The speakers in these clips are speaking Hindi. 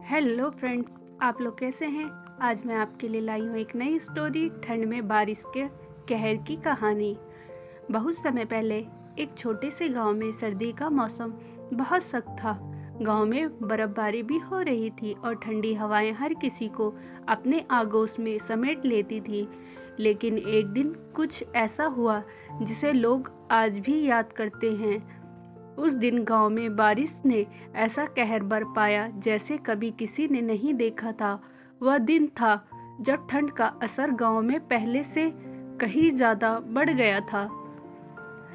हेलो फ्रेंड्स, आप लोग कैसे हैं। आज मैं आपके लिए लाई हूँ एक नई स्टोरी, ठंड में बारिश के कहर की कहानी। बहुत समय पहले एक छोटे से गांव में सर्दी का मौसम बहुत सख्त था। गांव में बर्फबारी भी हो रही थी और ठंडी हवाएं हर किसी को अपने आगोश में समेट लेती थी। लेकिन एक दिन कुछ ऐसा हुआ जिसे लोग आज भी याद करते हैं। उस दिन गांव में बारिश ने ऐसा कहर बरपाया जैसे कभी किसी ने नहीं देखा था। वह दिन था जब ठंड का असर गांव में पहले से कहीं ज़्यादा बढ़ गया था।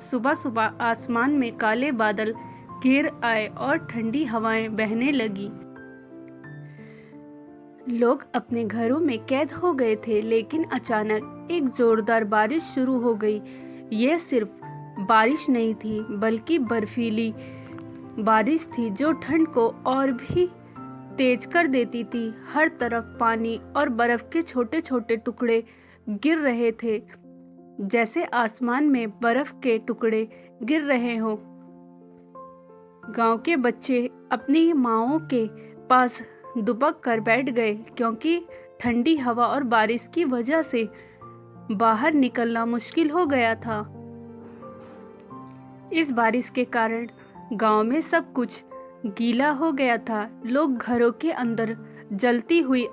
सुबह सुबह आसमान में काले बादल घेर आए और ठंडी हवाएं बहने लगी। लोग अपने घरों में कैद हो गए थे, लेकिन अचानक एक जोरदार बारिश शुरू हो गई। यह सिर्फ बारिश नहीं थी, बल्कि बर्फीली बारिश थी जो ठंड को और भी तेज कर देती थी। हर तरफ पानी और बर्फ के छोटे छोटे टुकड़े गिर रहे थे, जैसे आसमान में बर्फ के टुकड़े गिर रहे हों। गांव के बच्चे अपनी माँओं के पास दुबक कर बैठ गए, क्योंकि ठंडी हवा और बारिश की वजह से बाहर निकलना मुश्किल हो गया था। इस बारिश के कारण गांव में सब कुछ गीला हो गया था। लोग घरों के अंदर जलती हुई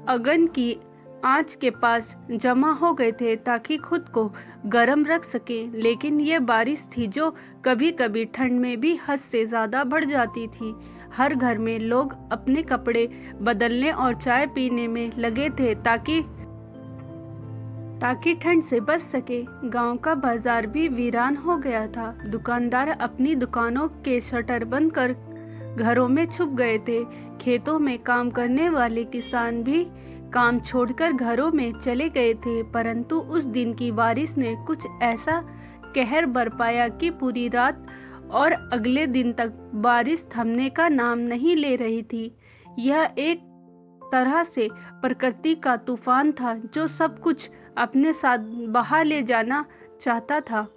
अगन की आंच के पास जमा हो गए थे ताकि खुद को गर्म रख सकें। लेकिन यह बारिश थी जो कभी कभी ठंड में भी हद से ज़्यादा बढ़ जाती थी। हर घर में लोग अपने कपड़े बदलने और चाय पीने में लगे थे ताकि ठंड से बच सके। गांव का बाजार भी वीरान हो गया था। दुकानदार अपनी दुकानों के शटर बंद कर घरों में छुप गए थे। खेतों में काम करने वाले किसान भी काम छोड़कर घरों में चले गए थे। परंतु उस दिन की बारिश ने कुछ ऐसा कहर बरपाया कि पूरी रात और अगले दिन तक बारिश थमने का नाम नहीं ले रही थी। यह एक तरह से प्रकृति का तूफान था जो सब कुछ अपने साथ बहा ले जाना चाहता था।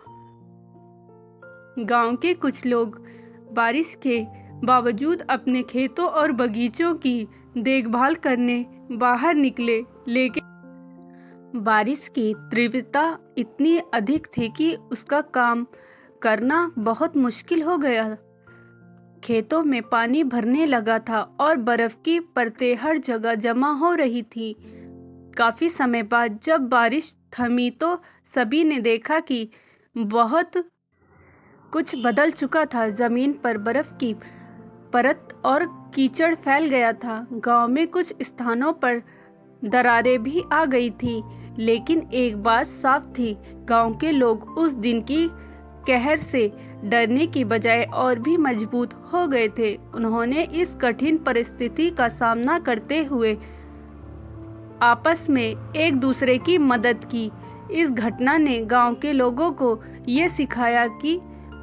गांव के कुछ लोग बारिश के बावजूद अपने खेतों और बगीचों की देखभाल करने बाहर निकले, लेकिन बारिश की तीव्रता इतनी अधिक थी कि उसका काम करना बहुत मुश्किल हो गया। खेतों में पानी भरने लगा था और बर्फ की परतें हर जगह जमा हो रही थी। काफी समय बाद जब बारिश थमी तो सभी ने देखा कि बहुत कुछ बदल चुका था। जमीन पर बर्फ की परत और कीचड़ फैल गया था। गांव में कुछ स्थानों पर दरारें भी आ गई थी। लेकिन एक बात साफ थी, गांव के लोग उस दिन की कहर से डरने की बजाय और भी मजबूत हो गए थे। उन्होंने इस कठिन परिस्थिति का सामना करते हुए आपस में एक दूसरे की मदद की। इस घटना ने गांव के लोगों को ये सिखाया कि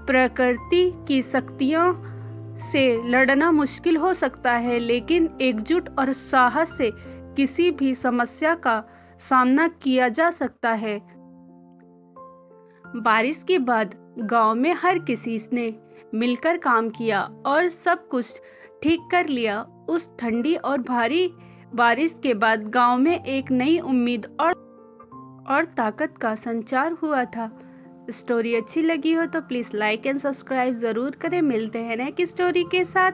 प्रकृति की शक्तियों से लड़ना मुश्किल हो सकता है, लेकिन एकजुट और साहस से किसी भी समस्या का सामना किया जा सकता है। बारिश के बाद गांव में हर किसी ने मिलकर काम किया और सब कुछ ठीक कर लिया। उस ठंडी और भारी बारिश के बाद गांव में एक नई उम्मीद और ताकत का संचार हुआ था। स्टोरी अच्छी लगी हो तो प्लीज़ लाइक एंड सब्सक्राइब ज़रूर करें। मिलते हैं नेक्स्ट स्टोरी के साथ।